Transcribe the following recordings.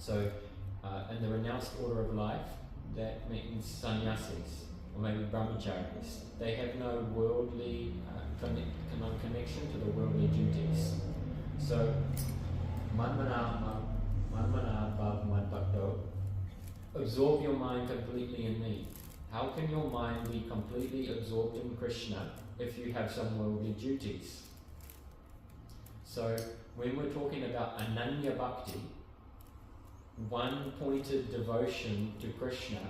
So, in the renounced order of life, that means sannyasis, or maybe brahmacharis. They have no worldly connection to the worldly duties. So, manmana bhav madbhakto, absorb your mind completely in me. How can your mind be completely absorbed in Krishna if you have some worldly duties? So, when we're talking about ananya bhakti, one-pointed devotion to Krishna,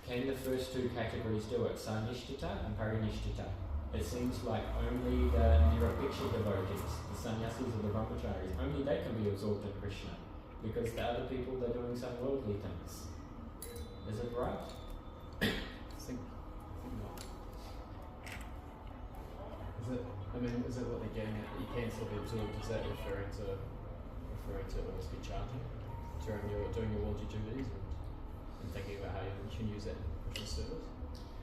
can the first two categories do it? Sanishtita and Parinishtita. It seems like only the Nirapiksha devotees, the sannyasis or the brahmacharis, only they can be absorbed in Krishna, because the other people, they're doing some worldly things. Is it right? I think not. Is it what they're getting at? You can still be absorbed. Is that referring to almost be chanting during your worldly duties and thinking about how you can use that in Krishna service?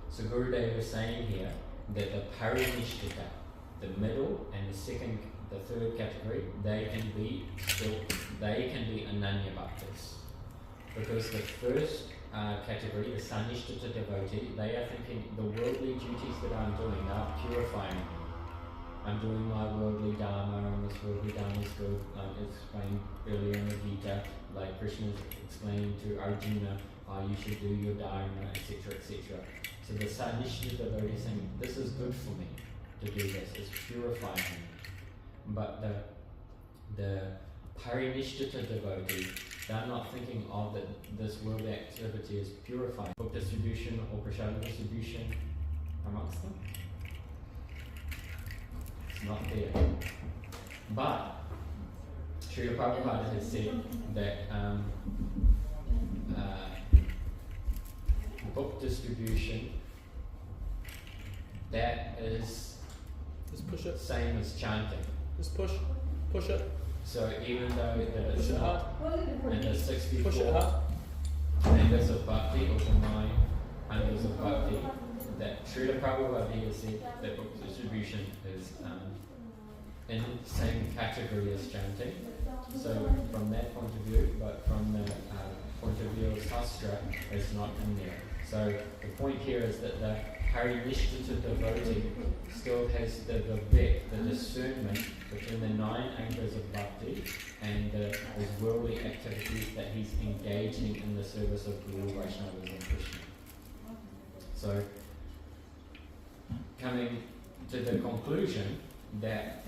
So Gurudev is saying here that the Parinishtita, the middle and the third category, they can be ananya bhaktas. Because the first category, the Sanishtita devotee, they are thinking the worldly duties that I'm doing are purifying me. I'm doing my worldly dharma, and this worldly dharma is good. It's explained earlier in the Gita, like Krishna is explaining to Arjuna, you should do your dharma, etc., etc. So the Sanishtita devotee is saying, this is good for me to do this, it's purifying me. But the Parinishtita devotee, they're not thinking of that this worldly activity is purifying. Book distribution or prasad distribution amongst them, it's not there. But Srila Prabhupada has said that book distribution, that is just push it. Same as chanting. Just push it. So even though that it's not in the 64 push it hard. members of bhakti or the 9 members of bhakti, that Srila Prabhupada here said that book distribution is in the same category as chanting. So from that point of view, but from the point of view of Shastra, it's not in there. So the point here is that the Parinishtita devotee still has the vivek, the discernment between the 9 angas of bhakti and his worldly activities that he's engaging in the service of Guru, Vaishnavas and Krishna. So coming to the conclusion that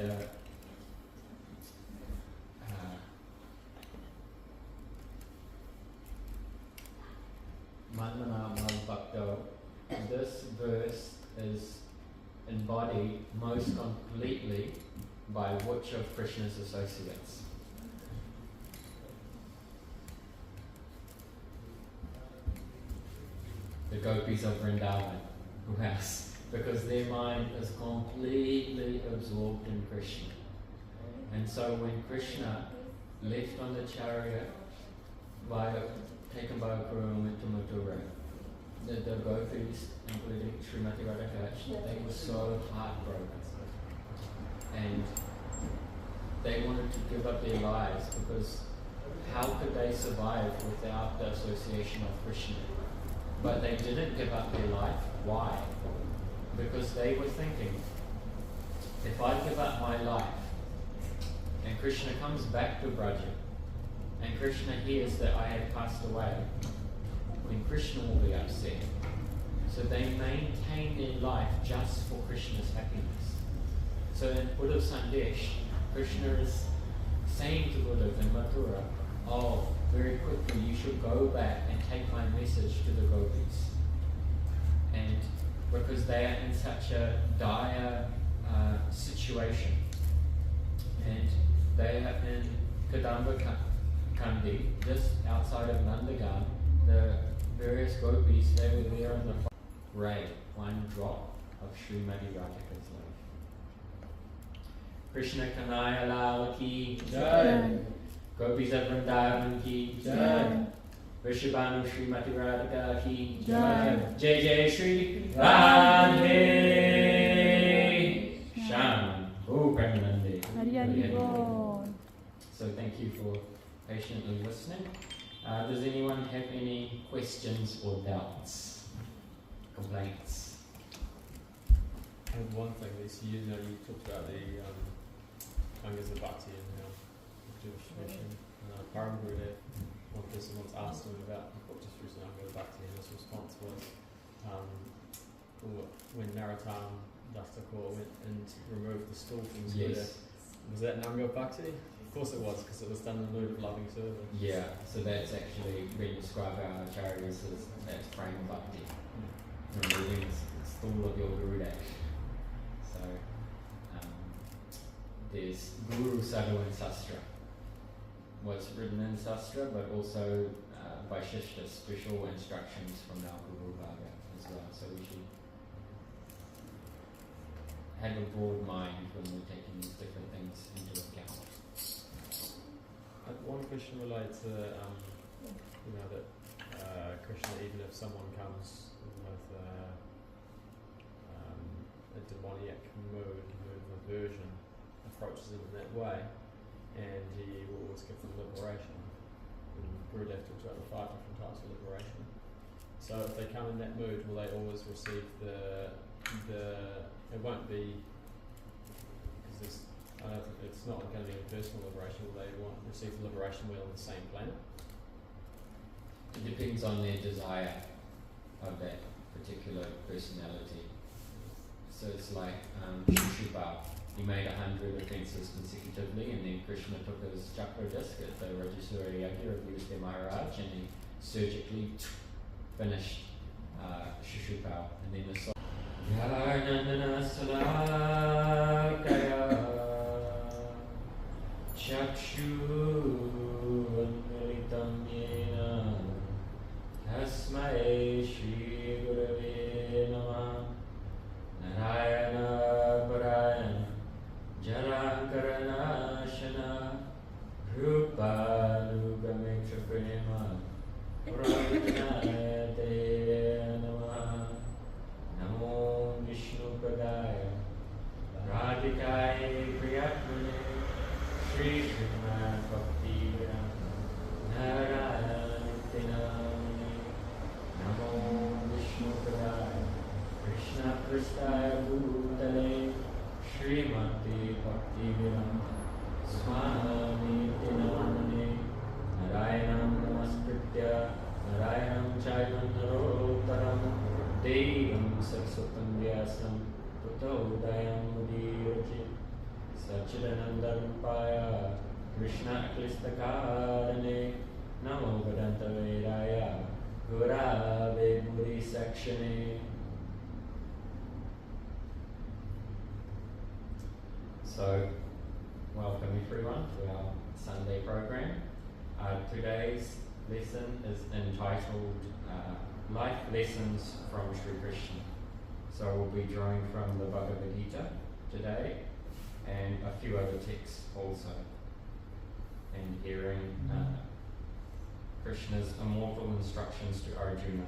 Manmana Bhakto, this verse is embodied most completely by which of Krishna's associates? The gopis of Vrindavan. Who else? Because their mind is completely absorbed in Krishna. And so when Krishna left on the chariot, taken by Guru and went to Mathura, the gopis, including Srimati Radharani, they were so heartbroken. And they wanted to give up their lives, because how could they survive without the association of Krishna? But they didn't give up their life. Why? Because they were thinking, if I give up my life and Krishna comes back to Braja and Krishna hears that I have passed away, then Krishna will be upset. So they maintain their life just for Krishna's happiness. So in Uddhav Sandesh, Krishna is saying to Uddhav in Mathura, very quickly you should go back and take my message to the gopis. And because they are in such a dire situation, and they are in Kadamba Kandi, just outside of Nandagan, the various gopis, they were there in the ray, one drop of Srimati Radhika's life. Krishna Kanaya Lal ki Jai, Gopis of Vrindavan ki Jai, Vrishabhanu Srimati Radhika ki Jai, Jai Jai Shri Radhe Sham O Premanande. So thank you for patiently listening. Does anyone have any questions or doubts, complaints? And one thing this year, you talked about the Angas of Bhakti and how the Jewish tradition. Param Gurudev, one person once asked him about what just recently Anga of Bhakti, and his response was, when Narottam Das Thakur went and removed the stool from his Buddha, was that an Anga of Bhakti? Of course it was, because it was done in the mood of loving service. Yeah, so that's actually when you describe our acharyas as that's prema bhakti. Removing the stool of your Gurudev. So there's Guru, Sadhu and Sastra. What's written in Sastra, but also Vaishishta, special instructions from our Guru Bhagavad as well. So we should have a broad mind when we're taking these different things into account. One question related to, that Krishna, even if someone comes with a demoniac mood of aversion, approaches it in that way, and he will always give them liberation. And Gurudev talks about the 5 different types of liberation. So if they come in that mood, will they always receive it won't be, because I don't think it's not going to be a personal liberation, will they want to receive the liberation wheel on the same planet? It depends on their desire of that particular personality. So it's like Shishupal. He made 100 offences consecutively, and then Krishna took his chakra disc at the Rajasura Yagya of Yudhishthira Maharaj, and he surgically finished Shishupal. And then the song Jnanandana Salakaya Chakshu Anmilitam Yena Tasmai Shri Gurave Namah Narayana Parayana Jarankaranashana Rupa Nugametra Prema Prajanayate Namaha Namo Vishnu Padaya Radhikaya Priyatmane Shri Srimad Bhakti Narayana Nityanamane Namo Vishnu Padaya Krishna Prastaya Bhutale Srimati Bhakti Vedanta Swami Nityanamane Narayanam Namaskritya Narayanam Chaivan Narottaram Devam Saraswatam Vyasam Tato Udayam Mudirajit Sachidananda Rupaya Krishna Klistakarane Namo Vedanta Vedaya Gurave Buri Sakshane. So, welcome everyone to our Sunday program. Today's lesson is entitled Life Lessons from Sri Krishna. So we'll be drawing from the Bhagavad Gita today and a few other texts also, and hearing Krishna's immortal instructions to Arjuna.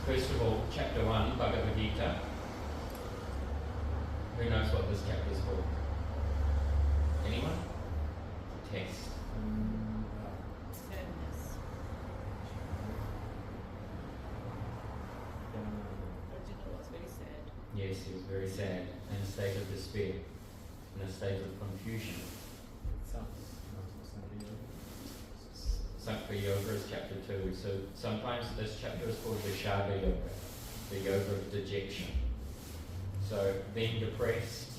First of all, chapter 1, Bhagavad Gita. Who knows what this chapter is called? Anyone? Test. Sadness. Arjuna was very sad. Yes, he was very sad, in a state of despair, in a state of confusion. Sankha Yoga is chapter 2. So sometimes this chapter is called Vishada Yoga, the yoga of dejection. So being depressed,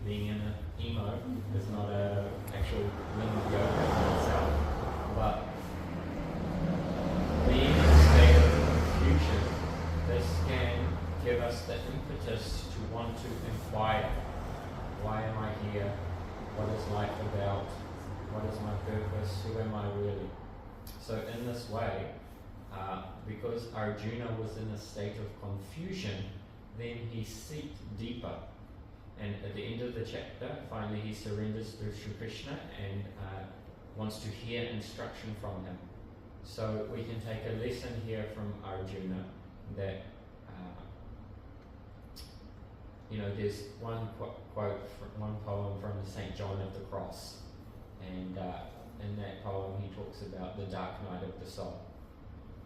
being in an emo is not an actual limb of yoga in itself, but being in a state of confusion, this can give us the impetus to want to inquire, why am I here? What is life about? What is my purpose? Who am I really? So in this way, because Arjuna was in a state of confusion, then he seeked deeper. And at the end of the chapter, finally he surrenders to Sri Krishna and wants to hear instruction from him. So we can take a lesson here from Arjuna that there's one quote, one poem from St. John of the Cross, and in that poem he talks about the dark night of the soul.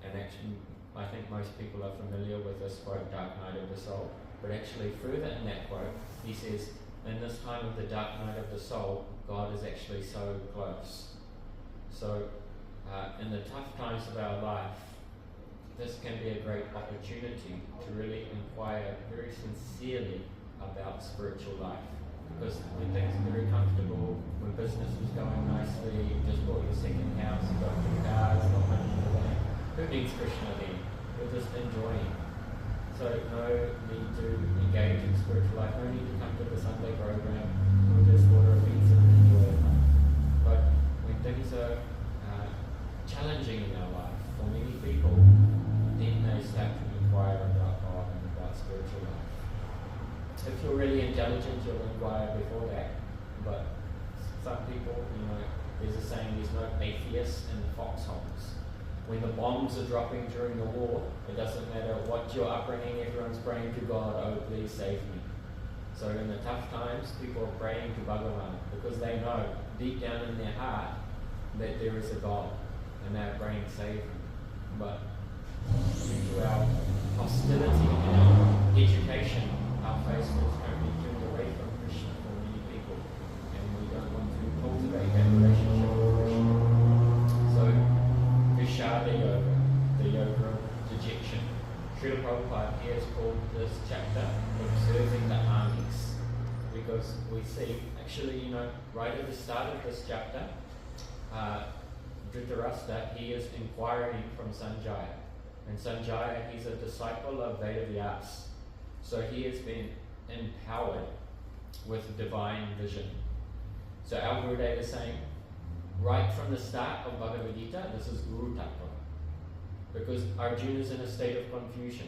And actually, I think most people are familiar with this quote, dark night of the soul, but actually further in that quote, he says, in this time of the dark night of the soul, God is actually so close. So, in the tough times of our life, this can be a great opportunity to really inquire very sincerely about spiritual life. Because when things are very comfortable, when business is going nicely, you just bought your second house, you've got 2 cars, got money in the bank, who needs Krishna then? We're just enjoying. So no need to engage in spiritual life, no need to come to the Sunday program, we'll just order a pizza and enjoy it. But when things are challenging in our life, for many people, then they start to inquire about God and about spiritual life. If you're really intelligent, you'll inquire before that. But some people, there's a saying, there's no atheists in the foxholes. When the bombs are dropping during the war, it doesn't matter what your upbringing, everyone's praying to God, oh please save me. So in the tough times, people are praying to Bhagavad because they know deep down in their heart that there is a God and they're praying save me. But due to our hostility and our education, our faith is currently turned away from Krishna for many people, and we don't want to cultivate that relationship with Krishna. So, Vishada Yoga, the yoga of dejection. Srila Prabhupada here has called this chapter Observing the Armies, because we see, actually, right at the start of this chapter, Dhritarashtra, he is inquiring from Sanjaya. And Sanjaya, he's a disciple of Vedavyas. So he has been empowered with divine vision. So our Gurudev is saying, right from the start of Bhagavad Gita, this is Guru Tattva. Because Arjuna is in a state of confusion.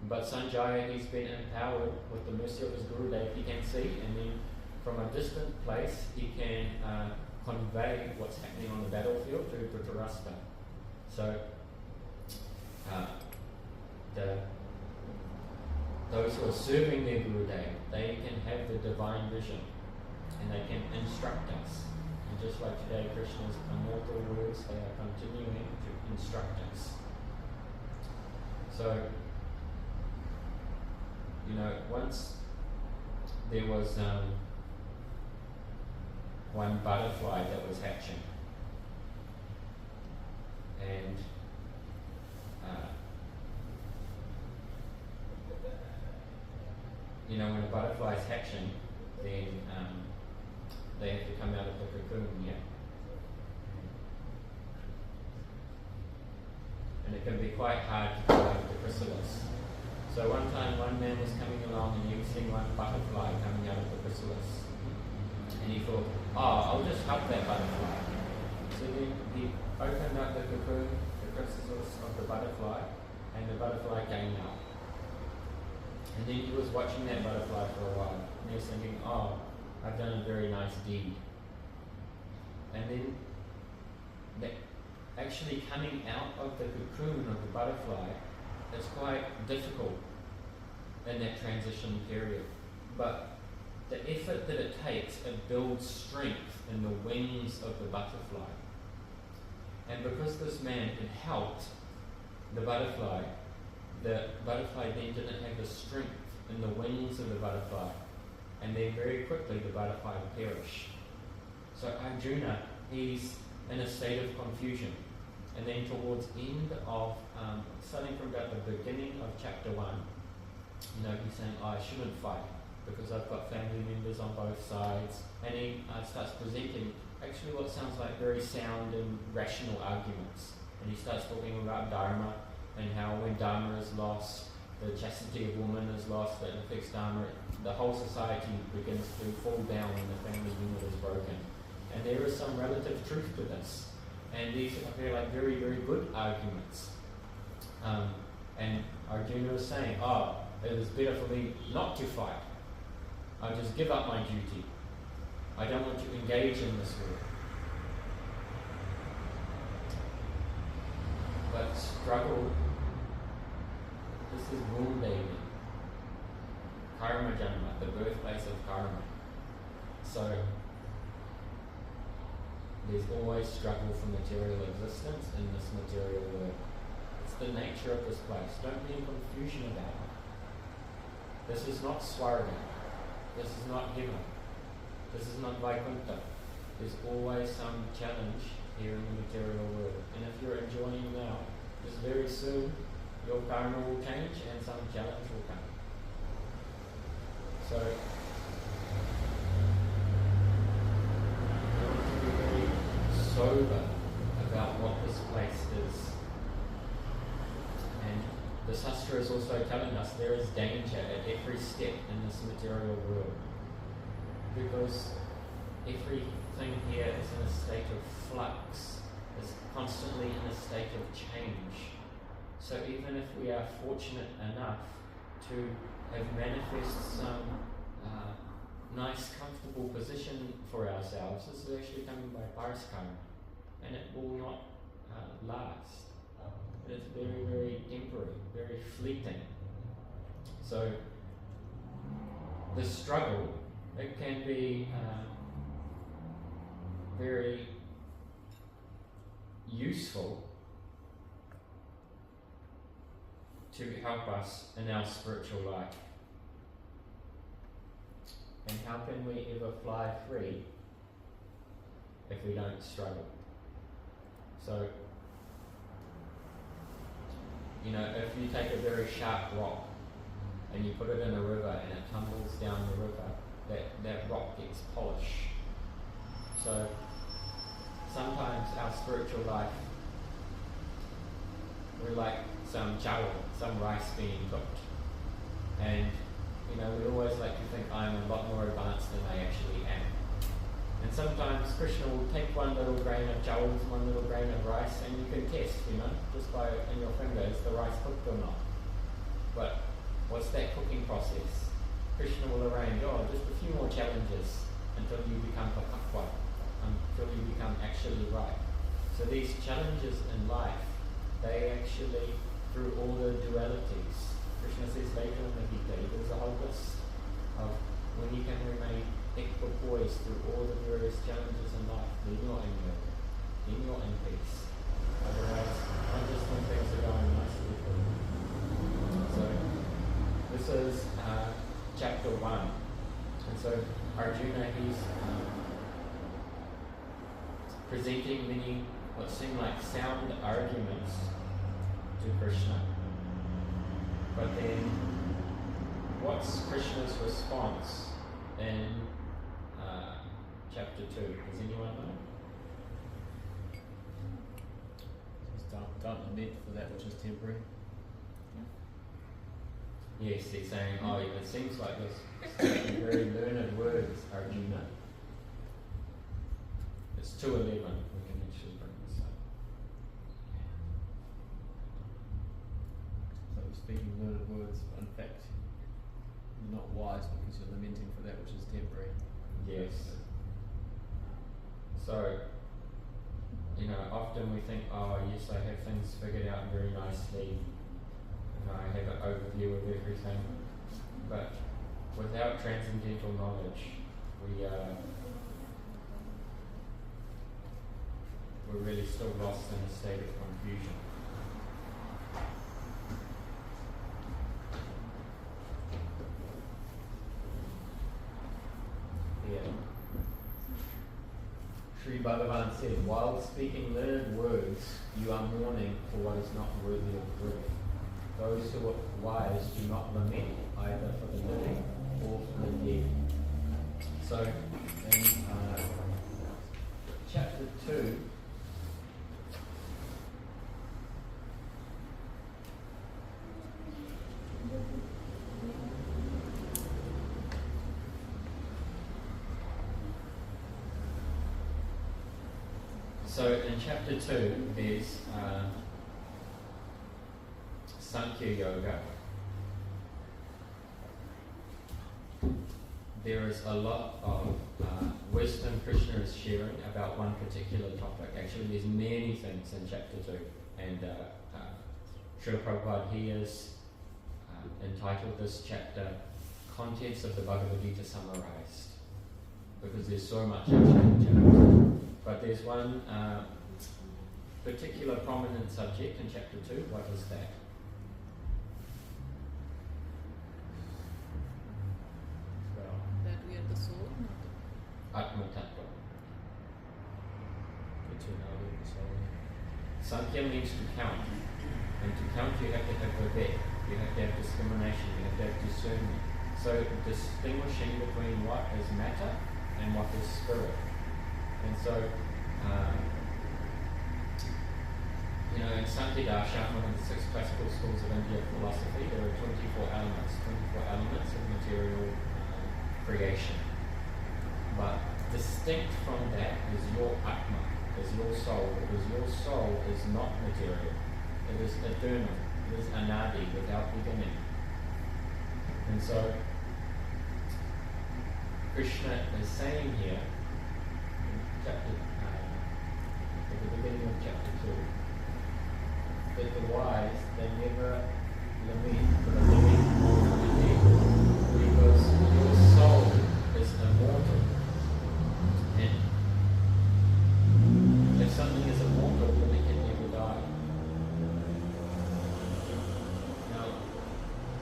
But Sanjaya, he's been empowered with the mercy of his Gurudev. He can see, and then from a distant place, he can convey what's happening on the battlefield to Dhritarashtra. So, those who are serving their Gurudev, they can have the divine vision and they can instruct us. And just like today, Krishna's immortal words, they are continuing to instruct us. So, once there was one butterfly that was hatching, and when a butterfly is hatching, then they have to come out of the cocoon, and it can be quite hard to come out of the chrysalis. So one time, one man was coming along and he was seeing one butterfly coming out of the chrysalis, and he thought, I'll just help that butterfly. So then he opened up the cocoon, the chrysalis of the butterfly, and the butterfly came out. And then he was watching that butterfly for a while, and he was thinking, I've done a very nice deed. And then actually coming out of the cocoon of the butterfly, it's quite difficult in that transition period. But the effort that it takes, it builds strength in the wings of the butterfly. And because this man had helped the butterfly then didn't have the strength in the wings of the butterfly. And then very quickly the butterfly perished. So Arjuna, he's in a state of confusion. And then towards the end of, starting from about the beginning of chapter 1, he's saying, I shouldn't fight because I've got family members on both sides. And he starts presenting actually what sounds like very sound and rational arguments. And he starts talking about Dharma and how when Dharma is lost, the chastity of woman is lost, that affects Dharma. The whole society begins to fall down when the family unit is broken. And there is some relative truth to this. And these are like very, very good arguments. And Arjuna is saying, it is better for me not to fight. I'll just give up my duty. I don't want to engage in this war. struggle, this is womb baby, karma janma, the birthplace of karma. So there's always struggle for material existence in this material world. It's the nature of this place. Don't be in confusion about it. This is not Swarga. This is not heaven. This is not Vaikuntha. There's always some challenge here in the material world. And if you're enjoying now, just very soon your karma will change and some challenge will come. So sober about what this place is. And the Sastra is also telling us there is danger at every step in this material world. Because everything here is in a state of flux, is constantly in a state of change. So even if we are fortunate enough to have manifest some nice, comfortable position for ourselves, this is actually coming by Paraskara, and it will not last. It's very, very temporary, very fleeting. So the struggle, it can be very useful to help us in our spiritual life. And how can we ever fly free if we don't struggle? So, if you take a very sharp rock and you put it in a river and it tumbles down the river, that rock gets polished. So, sometimes our spiritual life, we're like some chawal, some rice being cooked. And we always like to think I'm a lot more advanced than I actually am. And sometimes Krishna will take one little grain of chawal, one little grain of rice, and you can test, just by in your finger, is the rice cooked or not? But what's that cooking process? Krishna will arrange, just a few more challenges until you become pakakwa, until you become actually right. So these challenges in life, they actually, through all the dualities, Krishna says later in the Gita, there's a whole list of when you can remain equipoised through all the various challenges in life, then you're in yoga, then you're in peace. Otherwise, not just when things are going nicely for you. So, this is chapter 1. And so, Arjuna, he's presenting many, what seem like sound arguments to Krishna. But then, what's Krishna's response in chapter 2? Does anyone know? Don't lament for that which is temporary. Yes, he's saying, it seems like you're speaking very learned words, Arjuna. It's 2:11. We can actually bring this up. So speaking learned words, in fact, you're not wise because you're lamenting for that which is temporary. Yes. So, often we think, yes, I have things figured out very nicely. I have an overview of everything. But without transcendental knowledge, we're really still lost in a state of confusion. Sri Bhagavan said, while speaking learned words, you are mourning for what is not worthy of grief. Those who are wise do not lament either for the living or for the dead. So, in chapter 2, so in chapter 2, there's Sankhya Yoga. There is a lot of wisdom Krishna is sharing about one particular topic. Actually, there's many things in chapter 2, and Srila Prabhupada, he is entitled this chapter Contents of the Bhagavad Gita Summarized, because there's so much actually in the chapter. But there's one particular prominent subject in chapter 2. What is that? That we are the soul. Atma Tattva. Eternality of the soul. Sankhya means to count. And to count you have to have vivek. You have to have discrimination. You have to have discernment. So distinguishing between what is matter and what is spirit. And so, in Sankhya Darshan, one of the 6 classical schools of India philosophy, there are 24 elements of material creation. But distinct from that is your Atma, is your soul, because your soul is not material. It is eternal. It is anadi, without beginning. And so, Krishna is saying here, at the beginning of chapter 2, that the wise, they never limit because your soul is immortal. And if something is immortal, then it can never die. Now,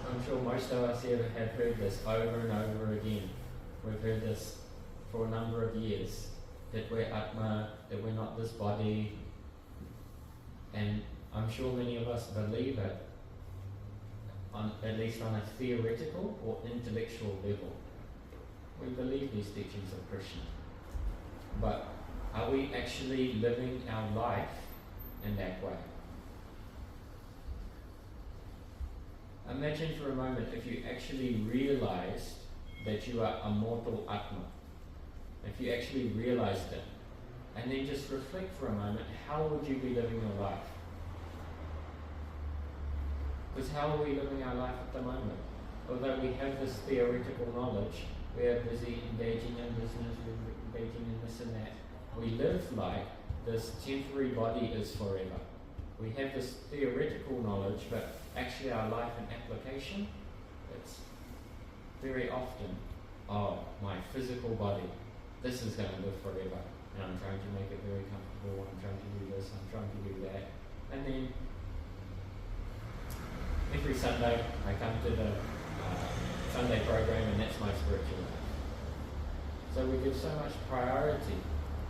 I'm sure most of us here have heard this over and over again. We've heard this for a number of years, that we're Atma, that we're not this body, and I'm sure many of us believe it, at least on a theoretical or intellectual level. We believe these teachings of Krishna. But are we actually living our life in that way? Imagine for a moment if you actually realized that you are a mortal Atma. If you actually realized it, and then just reflect for a moment, how would you be living your life? Because how are we living our life at the moment? Although we have this theoretical knowledge, we are busy engaging in business, we're engaging in this and that. We live like this temporary body is forever. We have this theoretical knowledge, but actually our life and application, it's very often, my physical body, this is going to live forever, and I'm trying to make it very comfortable, I'm trying to do this, I'm trying to do that. And then every Sunday I come to the Sunday program, and that's my spiritual life. So we give so much priority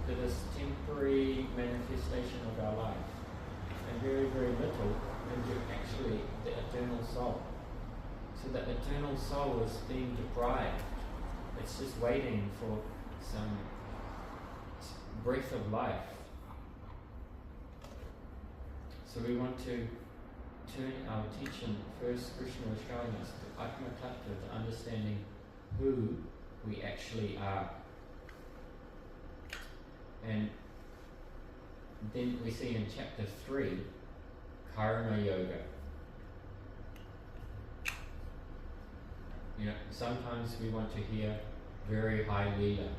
to this temporary manifestation of our life, and very, very little into actually the eternal soul. So the eternal soul is being deprived. It's just waiting for some breath of life. So we want to turn our attention, first Krishna is showing us to Atma Tattva, to understanding who we actually are. And then we see in chapter 3, Karma Yoga. Sometimes we want to hear very high Leela,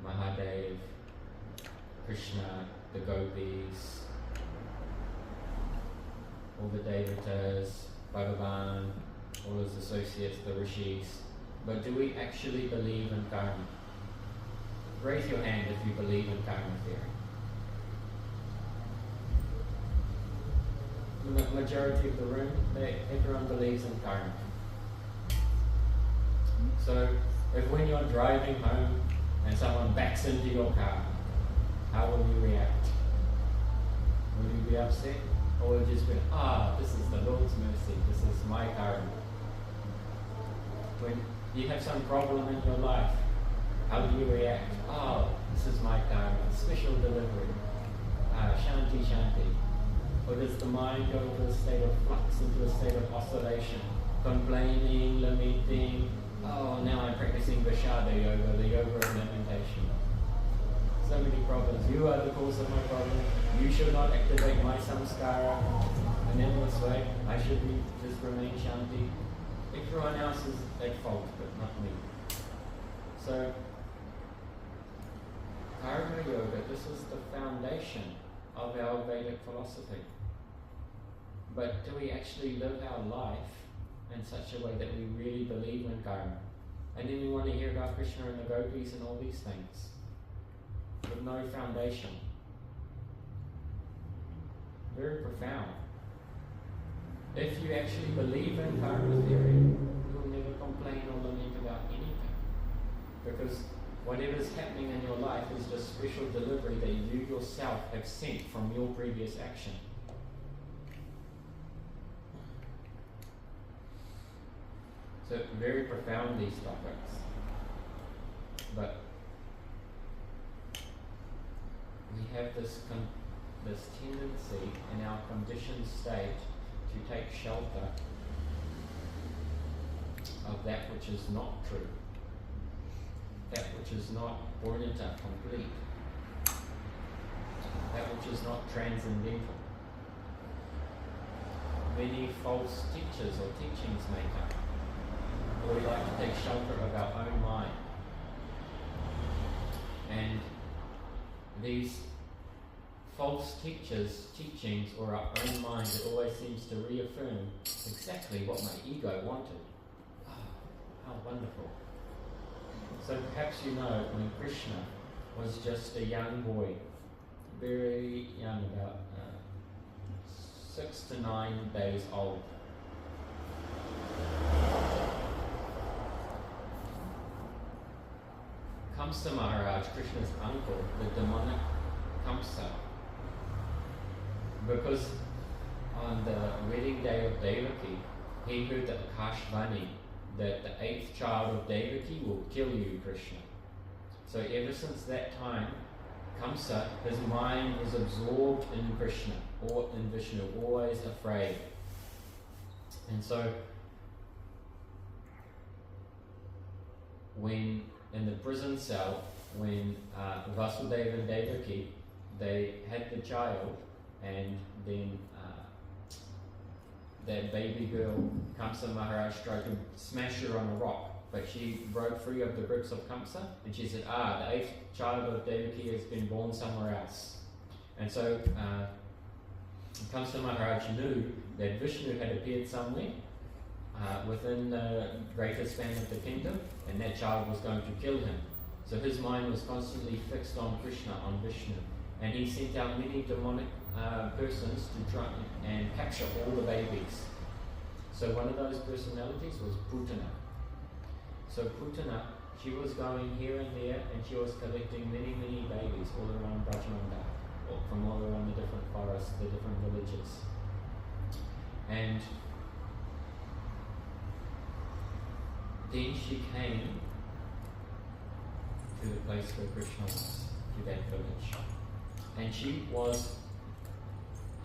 Mahadev, Krishna, the gopis, all the devatas, Bhagavan, all his associates, the rishis. But do we actually believe in karma? Raise your hand if you believe in karma theory. The majority of the room, everyone believes in karma. So, if when you're driving home and someone backs into your car, how will you react? Will you be upset? Or will you just be, this is the Lord's mercy, this is my karma? When you have some problem in your life, how do you react? This is my karma, special delivery. Shanti, shanti. Or does the mind go into a state of flux, into a state of oscillation, complaining, lamenting? Now I'm practicing Vishada Yoga, the yoga of lamentation. So many problems. You are the cause of my problem. You should not activate my samskara. And in this way, I should just remain shanti. Everyone else is at fault, but not me. So, Karma Yoga, this is the foundation of our Vedic philosophy. But do we actually live our life in such a way that we really believe in karma? And then we want to hear about Krishna and the gopis and all these things with no foundation. Very profound. If you actually believe in karma theory, you'll never complain or lament about anything. Because whatever's happening in your life is just special delivery that you yourself have sent from your previous action. So very profound, these topics. But we have this tendency in our conditioned state to take shelter of that which is not true, that which is not purnata, complete, that which is not transcendental. Many false teachers or teachings may come. Or we like to take shelter of our own mind. And these false teachings, or our own mind, it always seems to reaffirm exactly what my ego wanted. Oh, how wonderful. So perhaps you know when Krishna was just a young boy, very young, about 6 to 9 days old. Kamsa Maharaj, Krishna's uncle, the demonic Kamsa, because on the wedding day of Devaki, he heard the Akashvani that the 8th child of Devaki will kill you, Krishna. So ever since that time, Kamsa, his mind was absorbed in Krishna, or in Vishnu, always afraid. And so, when in the prison cell, when Vasudeva and Devaki, they had the child, and then that baby girl, Kamsa Maharaj, tried to smash her on a rock, but she broke free of the grips of Kamsa, and she said, the 8th child of Devaki has been born somewhere else. And so Kamsa Maharaj knew that Vishnu had appeared somewhere within the greater span of the kingdom, and that child was going to kill him. So his mind was constantly fixed on Krishna, on Vishnu, and he sent out many demonic persons to try and capture all the babies. So one of those personalities was Putana. So Putana, she was going here and there, and she was collecting many, many babies all around Brajmanda, or from all around the different forests, the different villages. And then she came to the place where Krishna was, to that village. And she was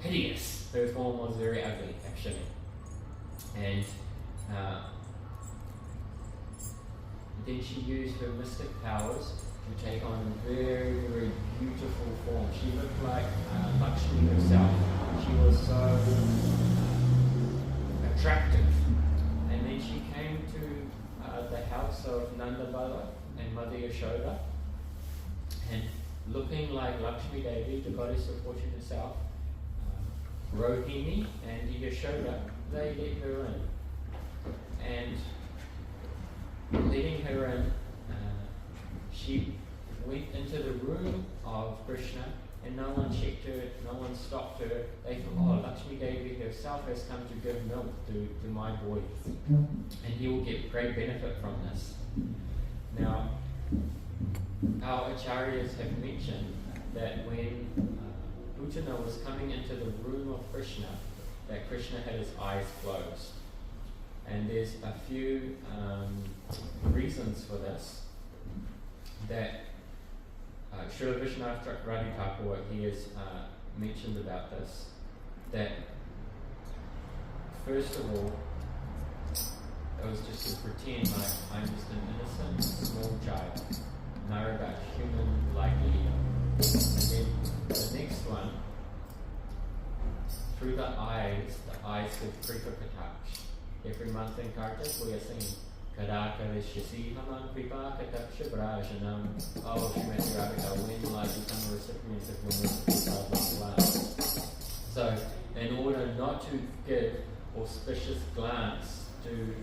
hideous. Her form was very ugly, actually. And then she used her mystic powers to take on a very, very beautiful form. She looked like Lakshmi herself. She was so attractive. And then she came to the house of Nandabala and Mother Yashoda, and looking like Lakshmi Devi, the goddess of fortune herself, Rohini and Yashoda, they let her in. And letting her in, she went into the room of Krishna, and no one checked her, no one stopped her. They thought, oh, Lakshmi Devi herself has come to give milk to my boy, and he will get great benefit from this. Now, our acharyas have mentioned that when Putana was coming into the room of Krishna, that Krishna had his eyes closed. And there's a few reasons for this. That Srila Vishwanath Chakravarti Thakur, he has mentioned about this. That first of all, it was just to pretend like I'm just an innocent small child, Narada, human like Leo. And then the next one, through the eyes of Kripa Kataksh. Every month in Kartik we are singing Kadakarishyasi Haman Kripa Kataksha Brajanam. Oh, Srimati Radhika, when will I become a recipient of your mercy? So in order not to give auspicious glance to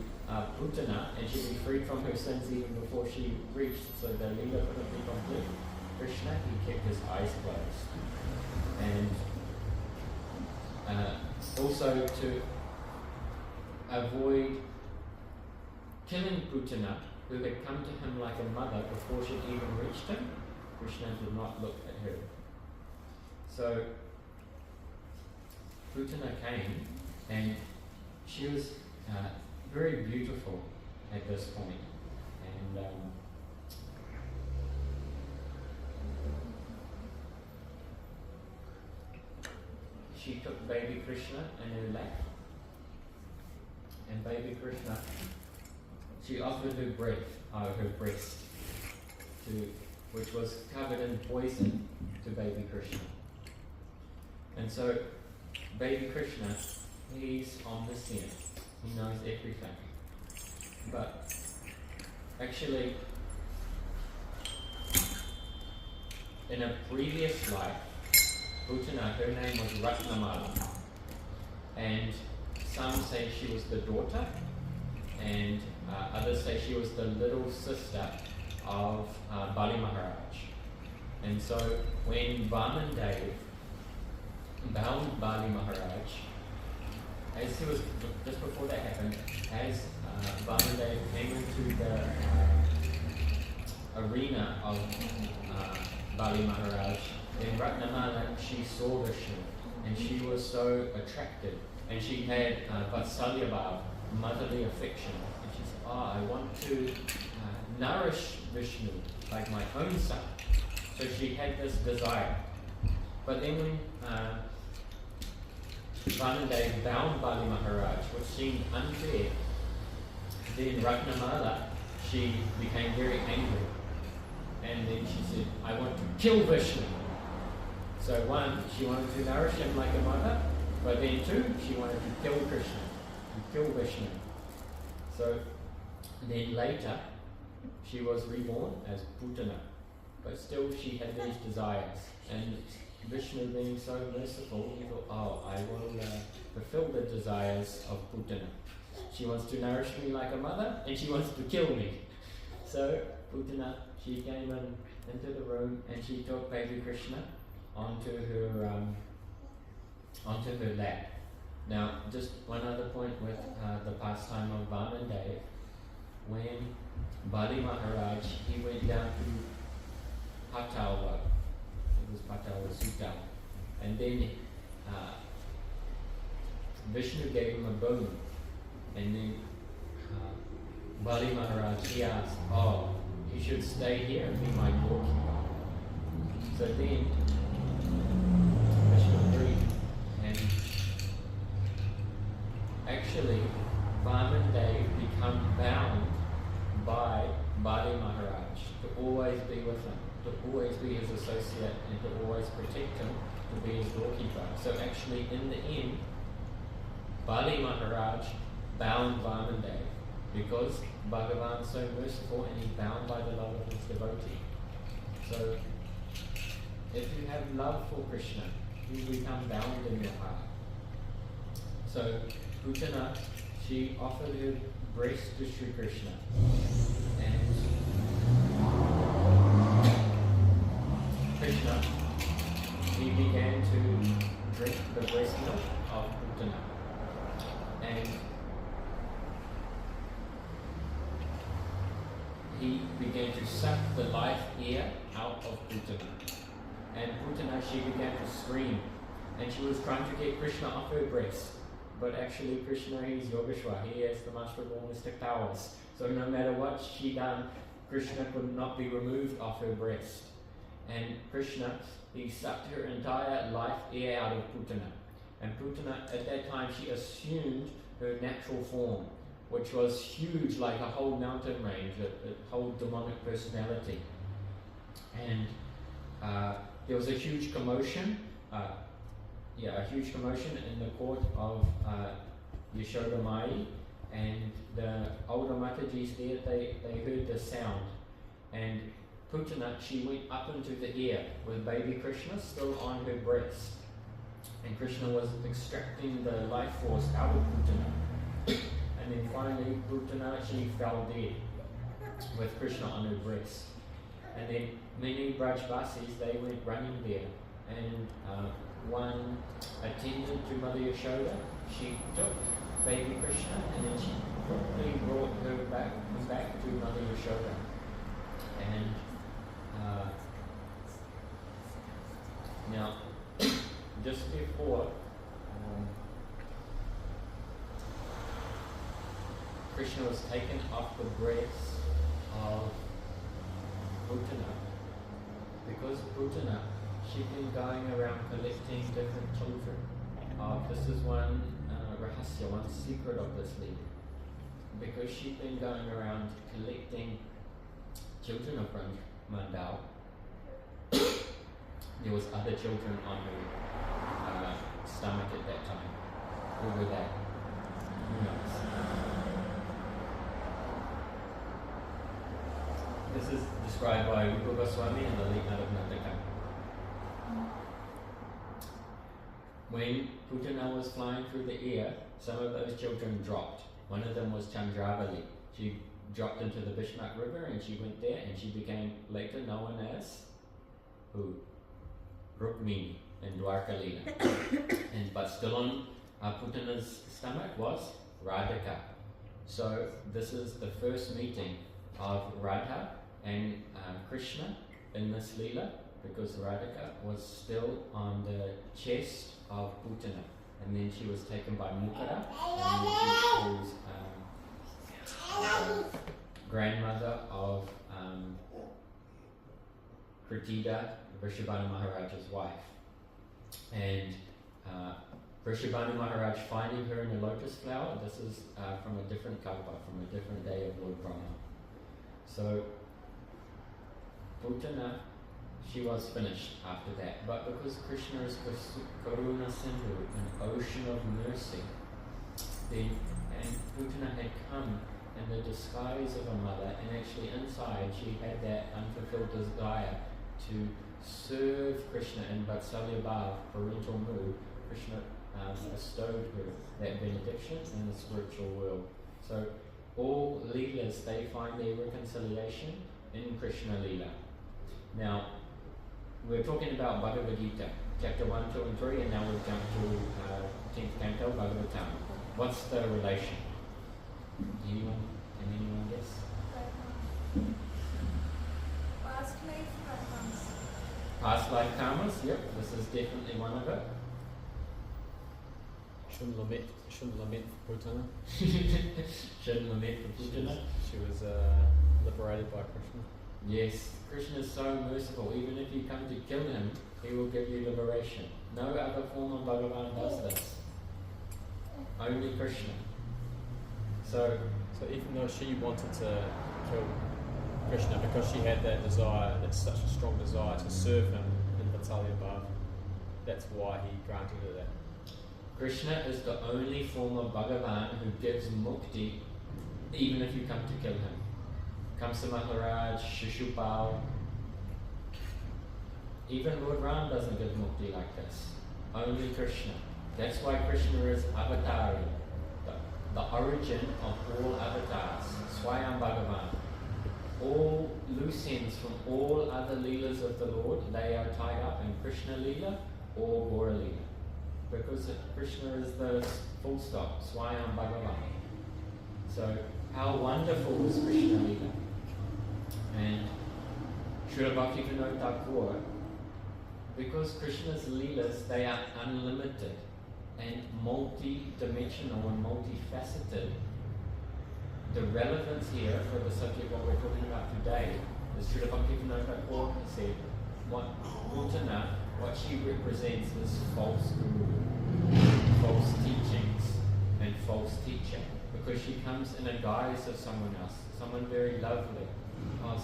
Putana, and she'd be freed from her sins even before she reached, so the Lila couldn't be complete. Krishna, he kept his eyes closed. And also to avoid killing Putana, who had come to him like a mother before she'd even reached him, Krishna did not look at her. So Putana came, and she was very beautiful at this point. And she took baby Krishna in her lap, and baby Krishna, she offered her breast, which was covered in poison, to baby Krishna. And so baby Krishna, he's omniscient, he knows everything. But actually, in a previous life, Putana, her name was Ratnamala, and some say she was the daughter, and others say she was the little sister of Bali Maharaj. And so when Vamandev bound Bali Maharaj, as he was, just before that happened, as Vamandev came into the arena of Bali Maharaj, then Ratnamala, she saw Vishnu, and she was so attracted, and she had Vatsalya Bhav, motherly affection, and she said, I want to nourish Vishnu like my own son. So she had this desire. But then when Vamandev bound Bali Maharaj, which seemed unfair, then Ratnamala, she became very angry. And then she said, I want to kill Vishnu. So one, she wanted to nourish him like a mother, but then two, she wanted to kill Krishna, to kill Vishnu. So then later, she was reborn as Putana, but still she had these desires. And Vishnu, being so merciful, he thought, I will fulfill the desires of Putana. She wants to nourish me like a mother, and she wants to kill me. So Putana, she came into the room, and she took baby Krishna onto her lap. Now, just one other point with the pastime of Vamandev. When Bali Maharaj, he went down to Patalva, it was Patalva Sutta, and then Vishnu gave him a bone, and then Bali Maharaj, he asked, he should stay here and be my doorkeeper. So then Vishnu agreed, and actually Vamandev became bound by Bali Maharaj to always be with him, to always be his associate, and to always protect him, to be his doorkeeper. So actually in the end, Bali Maharaj bound Vamandev because Bhagavan is so merciful, and he's bound by the love of his devotee. So if you have love for Krishna, you become bound in your heart. So Putana, she offered her breast to Sri Krishna, and Krishna, he began to drink the breast milk of Putana, and he began to suck the life air out of Putana. And Putana, she began to scream, and she was trying to get Krishna off her breast. But actually Krishna is Yogeshwar, he has the master of all mystic powers. So no matter what she done, Krishna could not be removed off her breast. And Krishna, he sucked her entire life air out of Putana. And Putana, at that time, she assumed her natural form, which was huge, like a whole mountain range, a whole demonic personality. And there was a huge commotion, a huge commotion in the court of Yashoda Mai, and the older Matajis there, they heard the sound, and Putana, she went up into the air with baby Krishna still on her breast, And Krishna was extracting the life force out of Putana. And then finally, Putana, she fell dead with Krishna on her breast. And then many Brajvasis, they went running there. And one attendant to Mother Yashoda, she took baby Krishna and then she quickly brought him back to Mother Yashoda. And now, just before Krishna was taken off the breast of Putana, because Putana, she'd been going around collecting different children. This is one rahasya, one secret of this lady. Because she'd been going around collecting children of Mandal, there was other children on her stomach at that time. Who were they? Who knows? This is described by Rupa Goswami in the late Nadakam. When Putana was flying through the air, some of those children dropped. One of them was Chandravali. She dropped into the Bishmak River and she went there and she became later known as who? Rukmini in Dwarka Leela. But still on Putana's stomach was Radhika. So this is the first meeting of Radha and Krishna in this Leela, because Radhika was still on the chest of Putana, and then she was taken by Mukara, and then she was grandmother of Pratida, Vrishabhanu Maharaja's wife. And Vrishabhanu Maharaj finding her in a lotus flower, this is from a different kalpa, from a different day of Lord Brahma. So Putana, she was finished after that. But because Krishna is Karuna Sindhu, an ocean of mercy, and Putana had come in the disguise of a mother, and actually inside she had that unfulfilled desire to serve Krishna in Vatsalya Bhav, parental mood. Krishna bestowed her that benediction in the spiritual world. So all Leelas, they find their reconciliation in Krishna Leela. Now, we're talking about Bhagavad Gita, chapter 1, 2 and 3, and now we've jumped to 10th canto, Bhagavatam. What's the relation? Can anyone guess? Past life karmas. Past life karmas, yep, this is definitely one of it. Shouldn't lament for Putana. Shouldn't lament for Putana. She was liberated by Krishna. Yes, Krishna is so merciful. Even if you come to kill him, he will give you liberation. No other form of Bhagavan does this. Only Krishna. So even though she wanted to kill Krishna because she had that desire, that's such a strong desire to serve him in Vatsalya Bhav, that's why he granted her that. Krishna is the only form of Bhagavan who gives mukti even if you come to kill him. Kamsa Maharaj, Shishupal, even Lord Ram doesn't give mukti like this. Only Krishna. That's why Krishna is avatari, the origin of all avatars, Swayam Bhagavan. All loose ends from all other leelas of the Lord, they are tied up in Krishna Leela or Gora Leela. Because Krishna is the full stop, Swayam Bhagavan. So how wonderful is Krishna Leela. And Srila Bhaktivinoda Thakur, because Krishna's Leelas, they are unlimited and multi-dimensional and multifaceted. The relevance here for the subject what we're talking about today is Srila Bhaktivinoda Thakur said, what Putana, what she represents is false guru, false teachings and false teacher, because she comes in a guise of someone else, someone very lovely,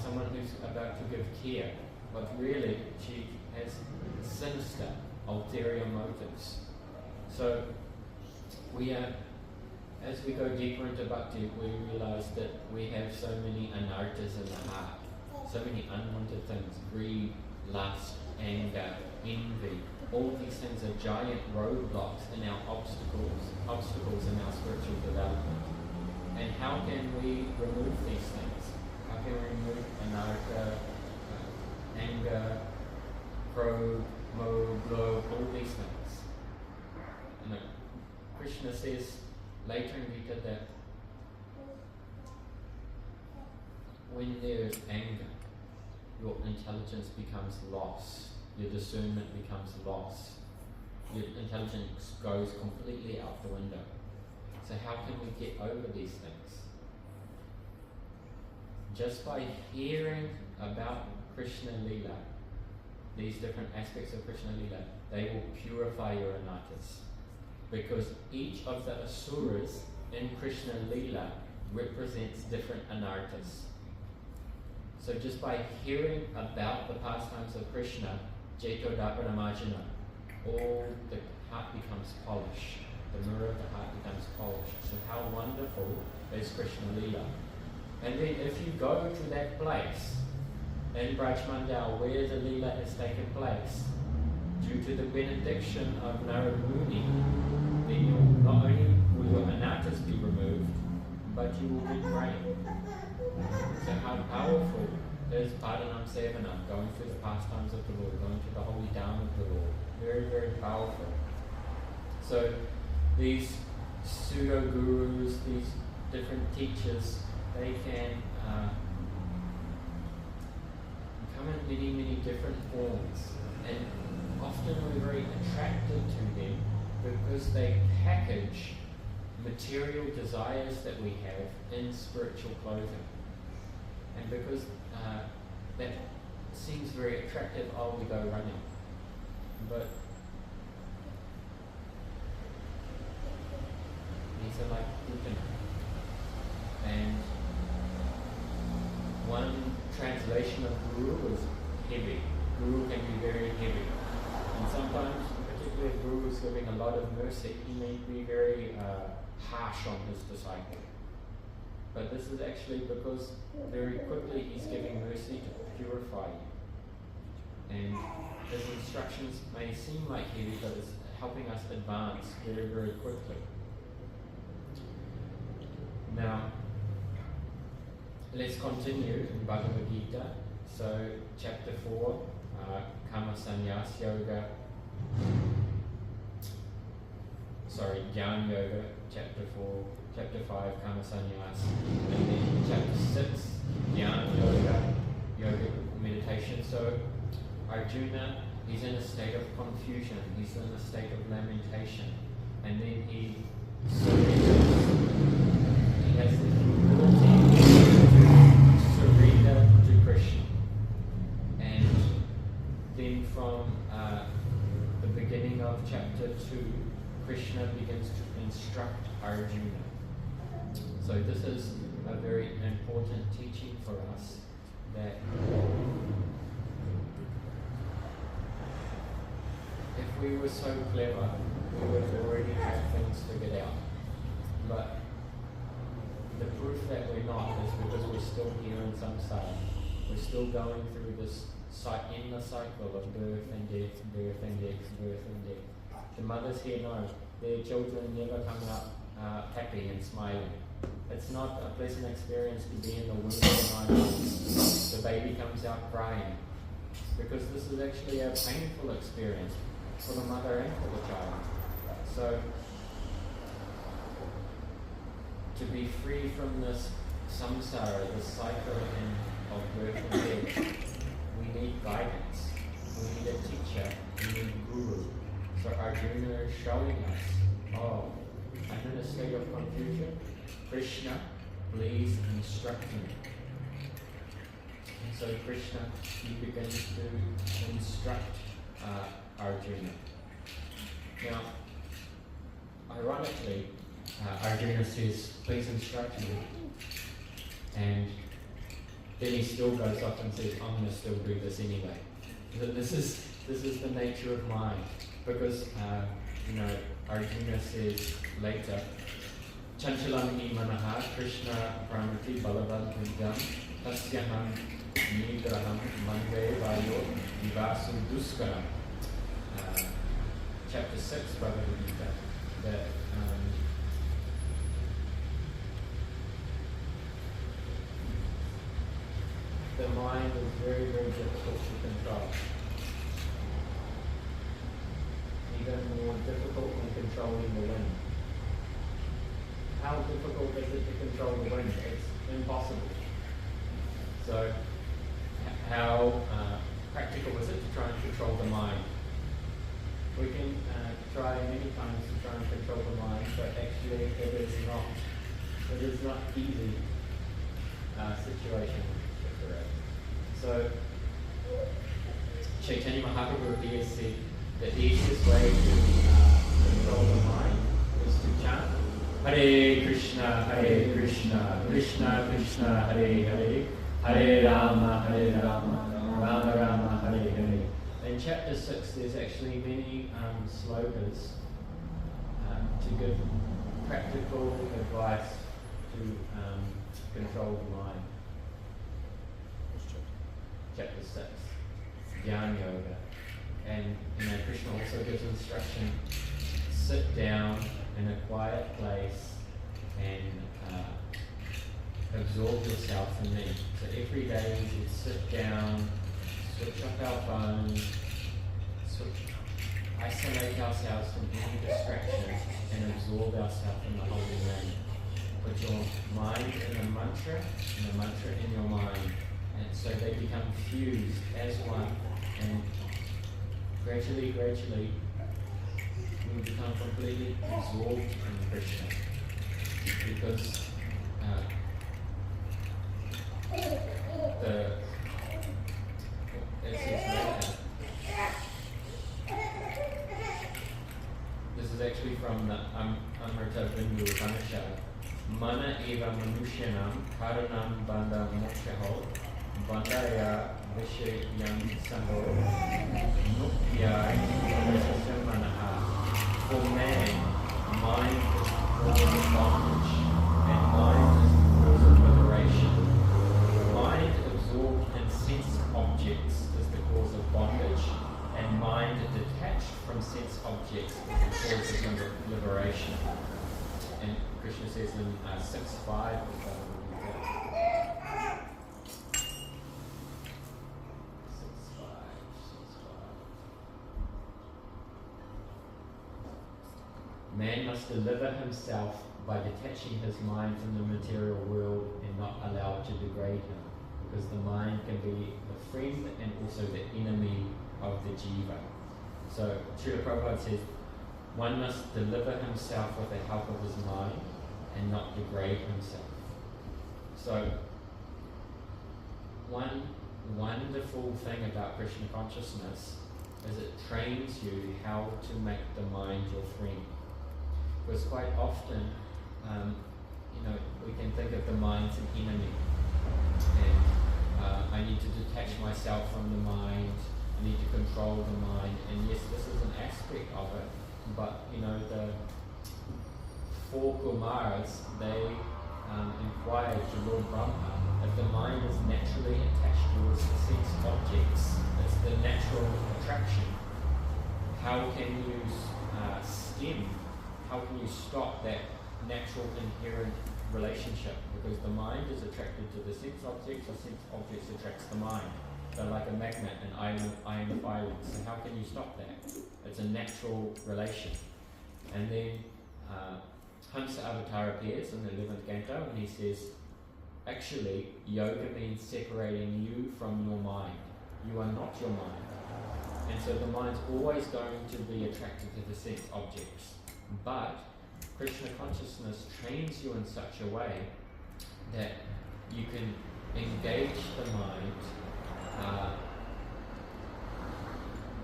someone who's about to give care, but really she has sinister, ulterior motives. So we are, as we go deeper into bhakti, we realize that we have so many anarthas in the heart, so many unwanted things, greed, lust, anger, envy, all these things are giant roadblocks in our obstacles in our spiritual development. And how can we remove these things? How can we remove anartha, anger, krodh, moh, glow, all these things? You know, Krishna says later in Gita that when there is anger, your intelligence becomes lost, your discernment becomes lost, your intelligence goes completely out the window. So how can we get over these things? Just by hearing about Krishna Lila, these different aspects of Krishna Lila, they will purify your anarthas. Because each of the asuras in Krishna Lila represents different anarthas. So just by hearing about the pastimes of Krishna, Jeto Dapanamajana, all the heart becomes polished. The mirror of the heart becomes polished. So how wonderful is Krishna Lila. And then if you go to that place in Braj Mandal where the Lila has taken place, due to the benediction of Narada Muni, then not only will your anarthas be removed, but you will be praying. So how powerful is Padanam Sevanam, going through the pastimes of the Lord, going to the holy Dharma of the Lord. Very, very powerful. So these pseudo-gurus, these different teachers, they can come in many, many different forms. And often we're very attracted to them because they package material desires that we have in spiritual clothing. And because that seems very attractive, oh, we go running. But these are like gita. And one translation of guru is heavy. Guru can be very heavy. And sometimes, particularly if Guru is giving a lot of mercy, he may be very harsh on his disciple. But this is actually because very quickly he's giving mercy to purify you. And his instructions may seem like heavy, but it's helping us advance very, very quickly. Now, let's continue in Bhagavad Gita. So, chapter 4, Kama Sannyas Yoga. Jnana Yoga, chapter 4, chapter 5, Kama Sannyas, and then chapter 6, Jnana Yoga, yogic meditation. So Arjuna, he's in a state of confusion, he's in a state of lamentation, and then he has the ability to surrender to Krishna. And then from the beginning of chapter 2, Krishna begins to instruct Arjuna. So this is a very important teaching for us, that if we were so clever, we would already have things figured out. But the proof that we're not is because we're still here in samsara. We're still going through this endless cycle of birth and death, birth and death, birth and death. The mothers here know their children never come out happy and smiling. It's not a pleasant experience to be in the womb for 9 months. The baby comes out crying, because this is actually a painful experience for the mother and for the child. So, to be free from this samsara, this cycle of birth and death, we need guidance. We need a teacher. We need a guru. So Arjuna is showing us, oh, I'm in a state of confusion. Krishna, please instruct me. And so Krishna, he begins to instruct Arjuna. Now, ironically, Arjuna says, please instruct me. And then he still goes up and says, I'm going to still do this anyway. This is the nature of mind. Because, Arjuna says later, Chanchalam hi manaha Krishna pranati balavan vidyam tasyaham nigraham manve vayo vivasu duskaram. chapter 6 Bhagavad Gita that the mind is very, very difficult to control. Even more difficult than controlling the wind. How difficult is it to control the wind? It's impossible. So, how practical is it to try and control the mind? We can try many times to try and control the mind, but actually it is not easy situation. So, Chaitanya Mahaprabhu here said that the easiest way to control the mind is to chant Hare Krishna, Krishna Krishna, Hare Hare, Hare Rama, Rama Rama, Hare Hare. In chapter 6 there's actually many slokas to give practical advice to control the mind. Chapter 6, Jnana Yoga. And Krishna also gives instruction, sit down in a quiet place and absorb yourself in me. So every day we should sit down, switch off our phones, isolate ourselves from any distraction and absorb ourselves in the holy name. Put your mind in the mantra and the mantra in your mind. And so they become fused as one, and gradually we become completely absorbed in Krishna. Because it says later, this is actually from the Amrita Bindu Upanishad. Mana eva manushyanam karanam bandha mokshaho bandhaya vishayam sango nukhyai manaha. For man, mind is the cause of bondage, and mind is the cause of liberation. Mind absorbed in sense objects is the cause of bondage, and mind detached from sense objects is the cause of liberation. And Krishna says in 6.5 man must deliver himself by detaching his mind from the material world and not allow it to degrade him, because the mind can be the friend and also the enemy of the jiva. So Srila Prabhupada says one must deliver himself with the help of his mind and not degrade himself. So one wonderful thing about Krishna consciousness is it trains you how to make the mind your friend. Because quite often, we can think of the mind as an enemy, and I need to detach myself from the mind. I need to control the mind, and yes, this is an aspect of it. But the four Kumaras, they inquired to Lord Brahma if the mind is naturally attached towards the sense objects. It's the natural attraction. How can you how can you stop that natural inherent relationship? Because the mind is attracted to the sense objects, or sense objects attracts the mind. They're like a magnet, an iron filings. So how can you stop that? It's a natural relation. And then Hamsa Avatar appears in the 11th canto, and he says, actually, yoga means separating you from your mind. You are not your mind. And so the mind's always going to be attracted to the sense objects. But Krishna consciousness trains you in such a way that you can engage the mind,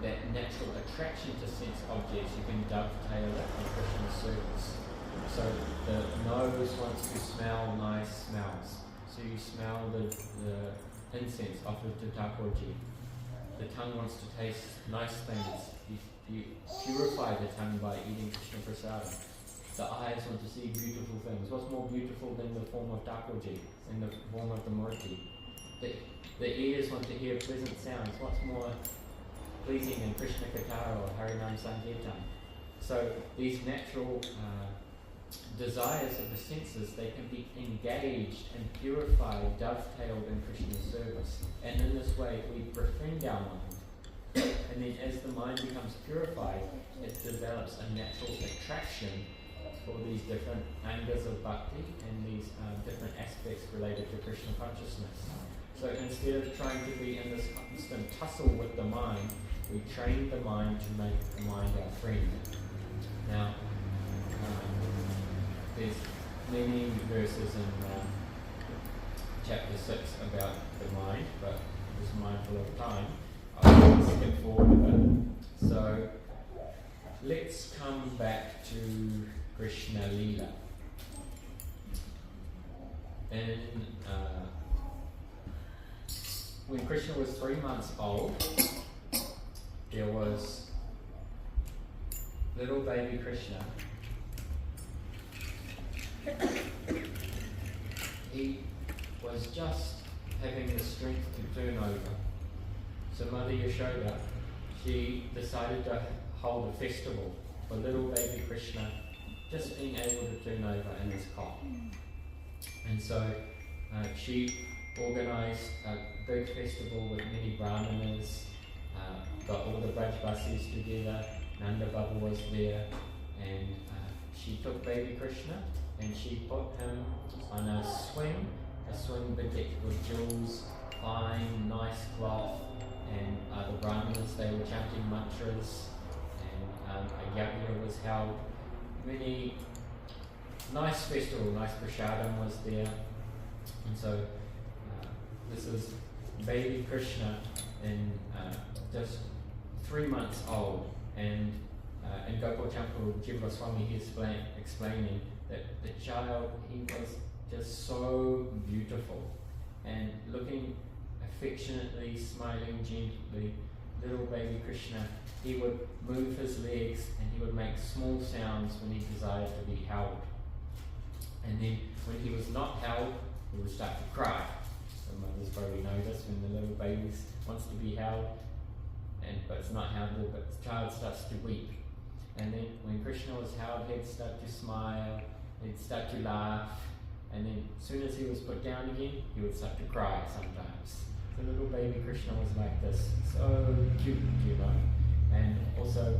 that natural attraction to sense objects, you can dovetail it in Krishna's service. So the nose wants to smell nice smells. So you smell the incense offered to Thakurji. The tongue wants to taste nice things. You purify the tongue by eating Krishna Prasada. The eyes want to see beautiful things. What's more beautiful than the form of Thakurji, in the form of the Murti? The ears want to hear pleasant sounds. What's more pleasing than Krishna Katara or Harinam Sankirtan? So these natural desires of the senses, they can be engaged and purified, dovetailed in Krishna's service. And in this way, we befriend our mind. And then as the mind becomes purified, it develops a natural attraction for these different angas of bhakti and these different aspects related to Krishna consciousness. So instead of trying to be in this constant tussle with the mind, we train the mind to make the mind our friend. Now, there's many verses in chapter 6 about the mind, but just mindful of time, I'll skip forward a bit. So, let's come back to Krishna Leela. And when Krishna was 3 months old, there was little baby Krishna. He was just having the strength to turn over. So Mother Yashoda, she decided to hold a festival for little baby Krishna just being able to turn over in his cot. And so she organised a big festival with many brahmanas, got all the Brajvasis together, Nanda Baba was there, and she took baby Krishna and she put him on a swing bedecked with jewels, fine, nice cloth, and the brahmanas, they were chanting mantras, and a yajna was held. Many nice festival, nice prasadam was there, and so this is baby Krishna in just 3 months old, and in Gopal Champu, Jiva Goswami is explaining that the child, he was just so beautiful, and looking affectionately, smiling gently, little baby Krishna, he would move his legs and he would make small sounds when he desired to be held. And then when he was not held, he would start to cry. So mothers probably know this, when the little baby wants to be held, but it's not held, but the child starts to weep. And then when Krishna was held, he'd start to smile, he'd start to laugh, and then as soon as he was put down again, he would start to cry sometimes. The little baby Krishna was like this, so cute, you know. And also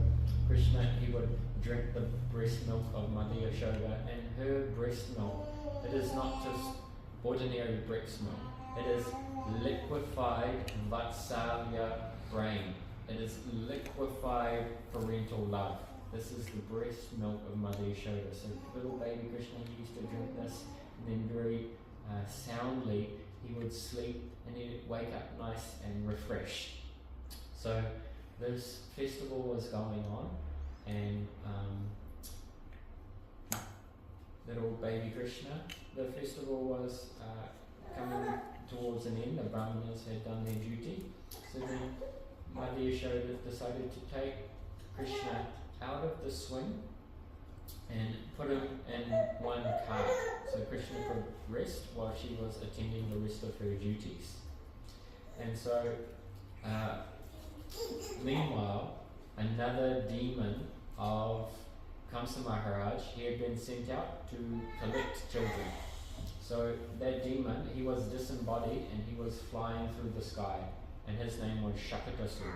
Krishna, he would drink the breast milk of Mother Yashoda, and her breast milk, it is not just ordinary breast milk, it is liquefied Vatsalya brain. It is liquefied parental love. This is the breast milk of Mother Yashoda. So little baby Krishna, he used to drink this, and then very soundly he would sleep and he'd wake up nice and refreshed. So this festival was going on, and little baby Krishna, the festival was coming towards an end. The brahmanas had done their duty. So then Mother Yashoda decided to take Krishna out of the swing and put him in one cart, so Krishna could rest while she was attending the rest of her duties. And so meanwhile, another demon of Kamsa Maharaj, he had been sent out to collect children. So that demon, he was disembodied and he was flying through the sky, and his name was Shakatasura.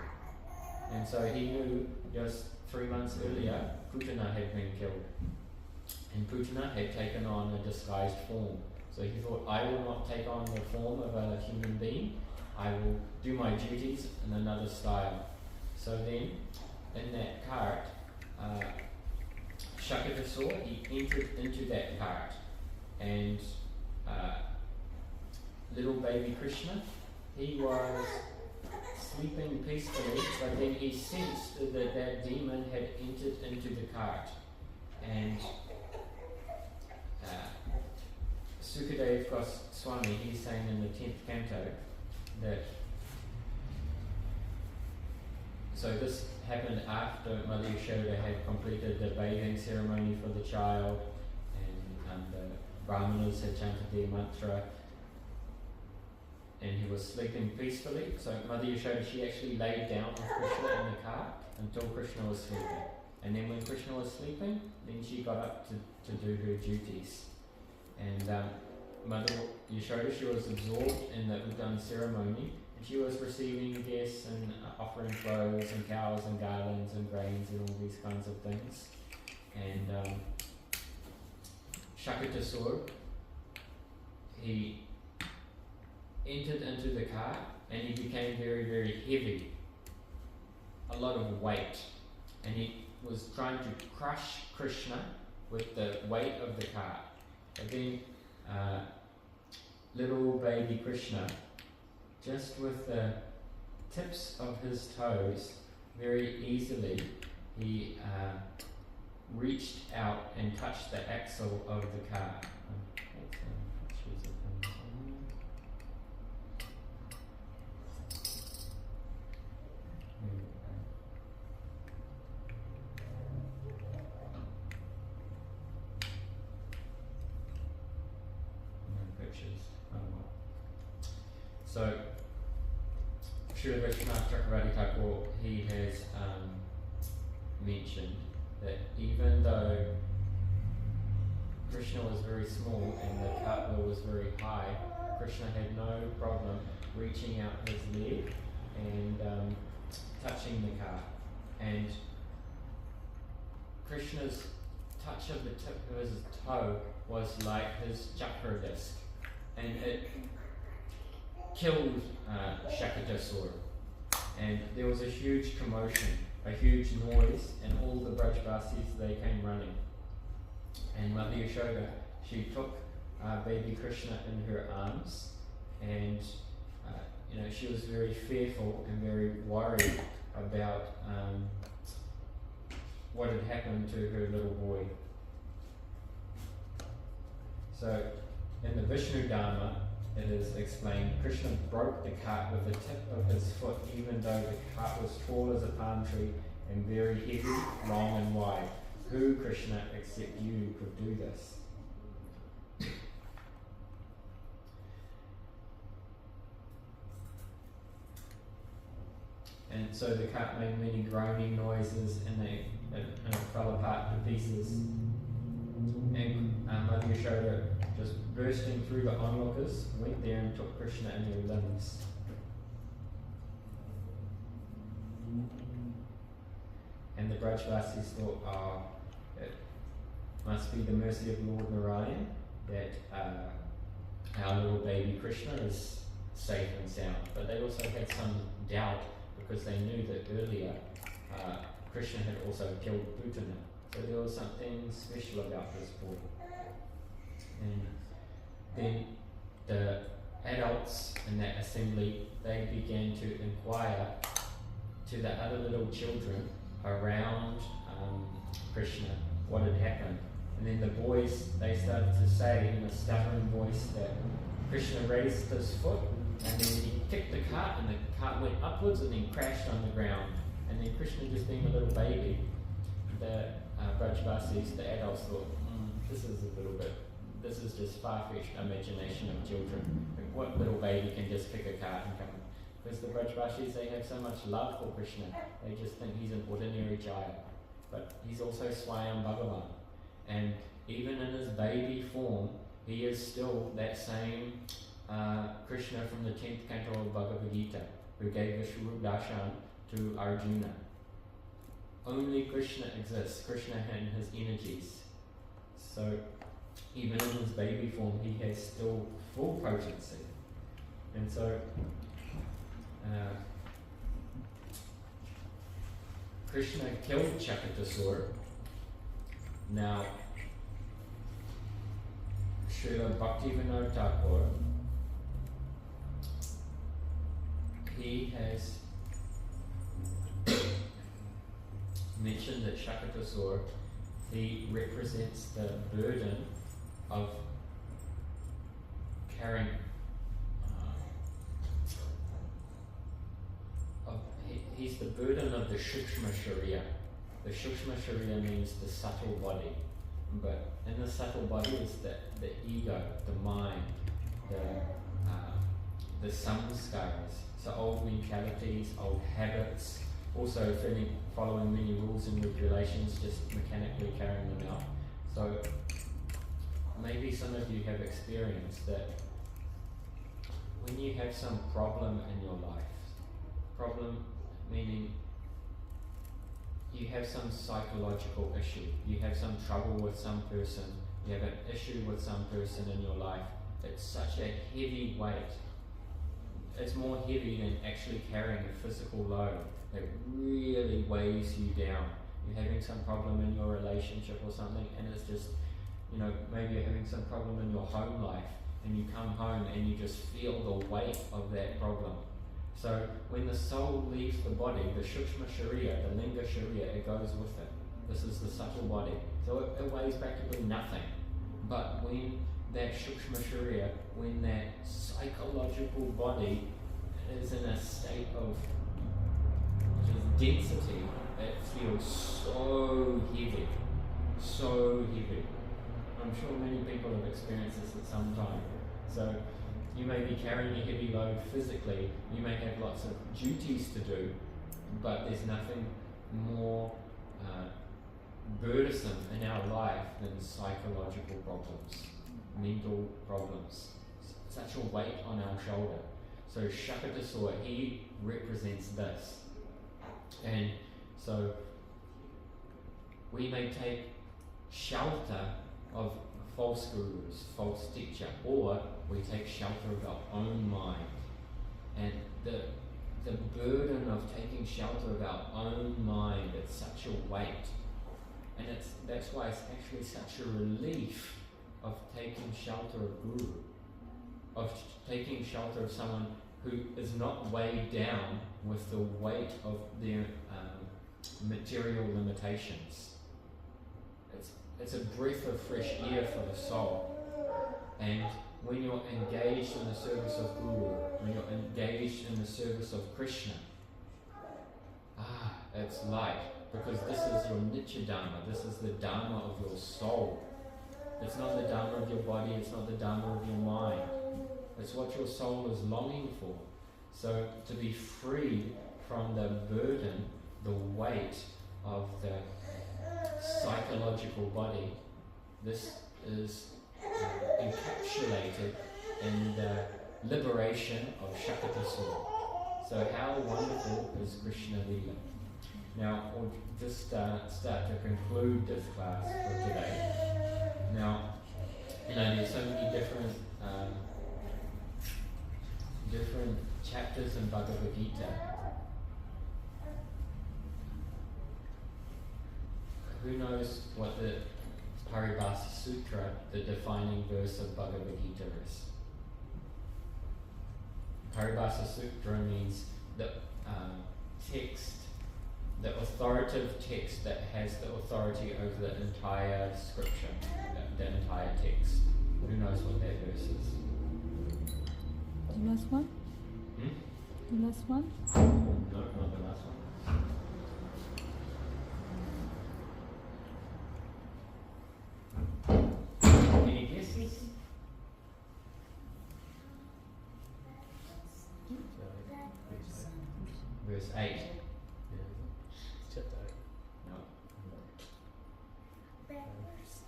And so he knew just 3 months earlier, Putana had been killed. And Putana had taken on a disguised form. So he thought, I will not take on the form of a human being. I will do my duties in another style. So then, in that cart, Shakatasura, he entered into that cart. And little baby Krishna, he was sleeping peacefully, but then he sensed that that demon had entered into the cart. And Sukadev Goswami, he's saying in the 10th canto that, so this happened after Mother Yashoda had completed the bathing ceremony for the child, and the brahmanas had chanted their mantra, and he was sleeping peacefully. So Mother Yashoda, she actually laid down with Krishna in the cart until Krishna was sleeping. And then when Krishna was sleeping, then she got up to do her duties. And Mother Yashoda, she was absorbed in the Uddan ceremony, and she was receiving guests and offering clothes and cows and garlands and grains and all these kinds of things. And Shakatasur, he entered into the cart and he became very, very heavy, a lot of weight, and he was trying to crush Krishna with the weight of the cart. But then little baby Krishna, just with the tips of his toes, very easily, he reached out and touched the axle of the cart. So, Srila Vishwanath Chakravarti Thakur, he has mentioned that even though Krishna was very small and the cart wheel was very high, Krishna had no problem reaching out his leg and touching the cart. And Krishna's touch of the tip of his toe was like his chakra disc, and it killed Shakatasur. And there was a huge commotion, a huge noise, and all the Brajvasis, they came running. And Mother Yashoda, she took baby Krishna in her arms, and she was very fearful and very worried about what had happened to her little boy. So in the Vishnu Dharma, it is explained, Krishna broke the cart with the tip of his foot, even though the cart was tall as a palm tree and very heavy, long and wide. Who, Krishna, except you, could do this? And so the cart made many groaning noises, and it fell apart to pieces. And Mother Yashoda, just bursting through the onlookers, went there and took Krishna in her limbs. And the Brajvasis thought, it must be the mercy of Lord Narayan that our little baby Krishna is safe and sound. But they also had some doubt, because they knew that earlier Krishna had also killed Putana. So there was something special about this boy. And then the adults in that assembly, they began to inquire to the other little children around Krishna what had happened. And then the boys, they started to say in a stuttering voice that Krishna raised his foot, and then he kicked the cart, and the cart went upwards and then crashed on the ground. And then Krishna, just being a little baby, the Brajvasis, the adults, thought, this is just far-fetched imagination of children. Like, what little baby can just kick a cart and come? Because the Brajvasis, they have so much love for Krishna, they just think he's an ordinary child. But he's also Swayam Bhagavan. And even in his baby form, he is still that same Krishna from the 10th canto of Bhagavad Gita, who gave Vishwarup Darshan to Arjuna. Only Krishna exists, Krishna and his energies. So even in his baby form, he has still full potency. And so Krishna killed Shakatasur. Now Srila Bhaktivinoda Thakur, he has mentioned that Shakatasur, he represents the burden of carrying he's the burden of the Shukshma Sharira. The Shukshma Sharira means the subtle body, but in the subtle body is the ego, the mind, the samskaras, so old mentalities, old habits, also following many rules and regulations, just mechanically carrying them out. So maybe some of you have experienced that when you have some problem in your life, problem meaning you have some psychological issue, you have some trouble with some person, you have an issue with some person in your life, it's such a heavy weight. It's more heavy than actually carrying a physical load. It really weighs you down. You're having some problem in your relationship or something, and it's just, maybe you're having some problem in your home life, and you come home and you just feel the weight of that problem. So when the soul leaves the body, the Sukshma Sharira, the Linga Sharira, it goes with it. This is the subtle body. So it weighs practically nothing. But when that Sukshma Sharira, when that psychological body is in a state of just density, it feels so heavy. So heavy. I'm sure many people have experienced this at some time. So you may be carrying a heavy load physically, you may have lots of duties to do, but there's nothing more burdensome in our life than psychological problems, mental problems. Such a weight on our shoulder. So Shakatasura, he represents this. And so we may take shelter of false gurus, false teacher, or we take shelter of our own mind. And the burden of taking shelter of our own mind, it's such a weight. And that's why it's actually such a relief of taking shelter of guru, of taking shelter of someone who is not weighed down with the weight of their material limitations. It's a breath of fresh air for the soul. And when you're engaged in the service of Guru, when you're engaged in the service of Krishna, it's light, because this is your Nitya Dharma, this is the Dharma of your soul. It's not the Dharma of your body, it's not the Dharma of your mind. It's what your soul is longing for. So to be freed from the burden, the weight of the psychological body, this is encapsulated in the liberation of Shakatasura. So how wonderful is Krishna Lila? Now we'll just start to conclude this class for today. Now, there's so many different chapters in Bhagavad Gita. Who knows what the Paribhasa Sutra, the defining verse of Bhagavad Gita is? Paribhasa Sutra means the text, the authoritative text that has the authority over the entire scripture, the entire text. Who knows what that verse is? The last one? The last one? No, not the last one. Any guesses? Verse 8. Chapter 8. No. Bad person.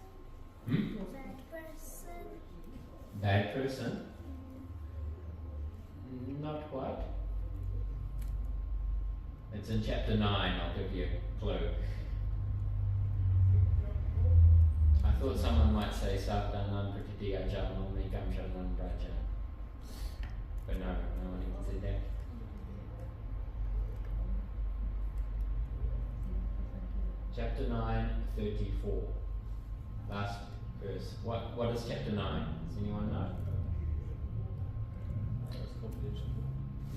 Hmm? Bad person. Bad person? Not quite. It's in chapter 9, I'll give you a clue. I thought someone might say Sabdanam Pratitya Janam Mekam Sharanam Braja. But no one even said that. Chapter 9, 34. Last verse. What is chapter 9? Does anyone know? That's confidential.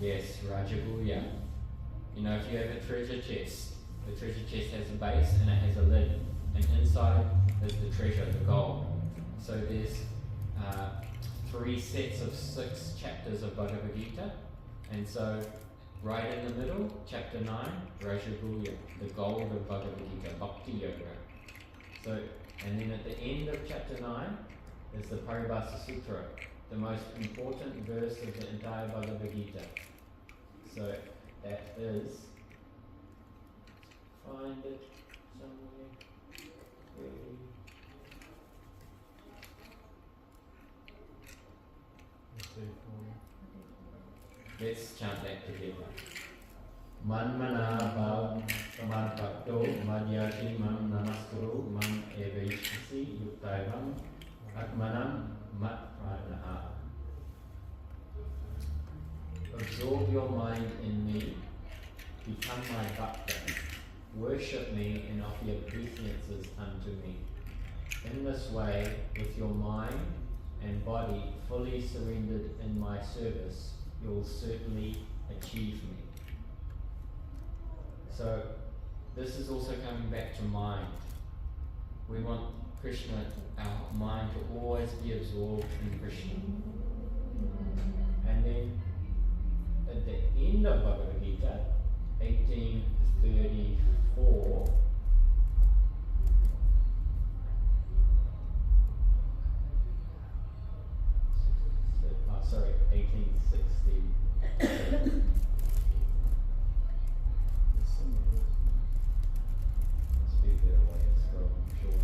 Yes, Rajaguya. If you have a treasure chest, the treasure chest has a base and it has a lid. And inside is the treasure, the gold. So there's 3 sets of 6 chapters of Bhagavad Gita. And so right in the middle, chapter 9, Rajaguya, the gold of Bhagavad Gita, Bhakti Yoga. So, and then at the end of chapter 9 is the Paribhasa Sutra, the most important verse of the entire Bhagavad Gita. So that is find it somewhere. Really. Let's chant that together. Manmana bhav man bhakto madhyati mam namaskuru mam evaishasi yuktaivam atmanam mat pranaha. Absorb your mind in me, become my bhakta, worship me and offer obeisances unto me. In this way, with your mind and body fully surrendered in my service, you will certainly achieve me. So, this is also coming back to mind. We want Krishna, our mind, to always be absorbed in Krishna. And then, at the end of Bhagavad Gita, 1834, sorry, 1860. Must be a better way to scroll, I'm sure.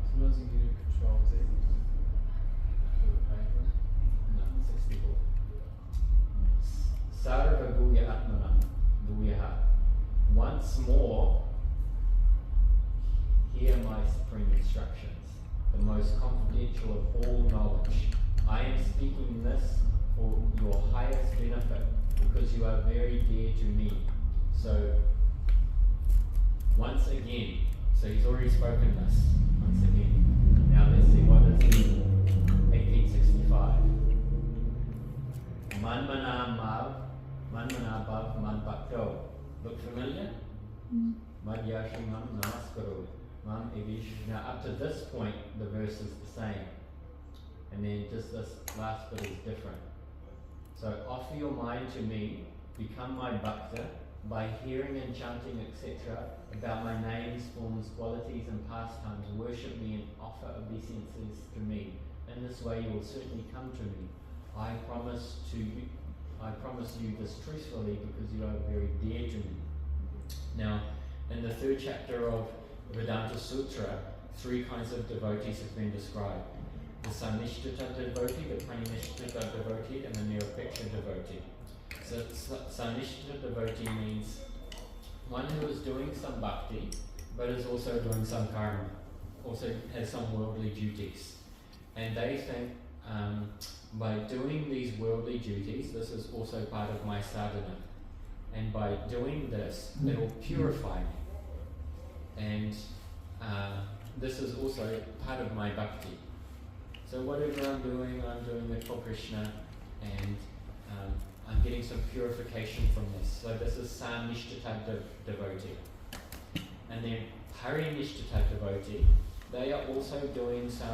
Sometimes you can do Control Z. No, 64. Sarva Guya Atmanam, Guyaha. Once more, hear my supreme instructions, the most confidential of all knowledge. I am speaking this for your highest benefit, because you are very dear to me. So, once again, so he's already spoken this, once again. Now let's see what is in 1865. Manmana bhav man bhakto. Look familiar? Madhyashi mam namaskaro. Mam evish. Now up to this point, the verse is the same. And then just this last bit is different. So offer your mind to me, become my bhakta, by hearing and chanting, etc., about my names, forms, qualities, and pastimes. Worship me and offer obeisances to me. In this way, you will certainly come to me. I promise you this truthfully, because you are very dear to me. Now, in the 3rd chapter of Vedanta Sutra, 3 kinds of devotees have been described. The Sanishtita devotee, the Pranishtita devotee, and the Nirupeksha devotee. So Sanishtita devotee means one who is doing some bhakti, but is also doing some karma, also has some worldly duties. And they think by doing these worldly duties, this is also part of my sadhana. And by doing this, it will purify me. And this is also part of my bhakti. So whatever I'm doing it for Krishna, and I'm getting some purification from this. So this is Sanishtita devotee. And then Parinishtita devotee, they are also doing some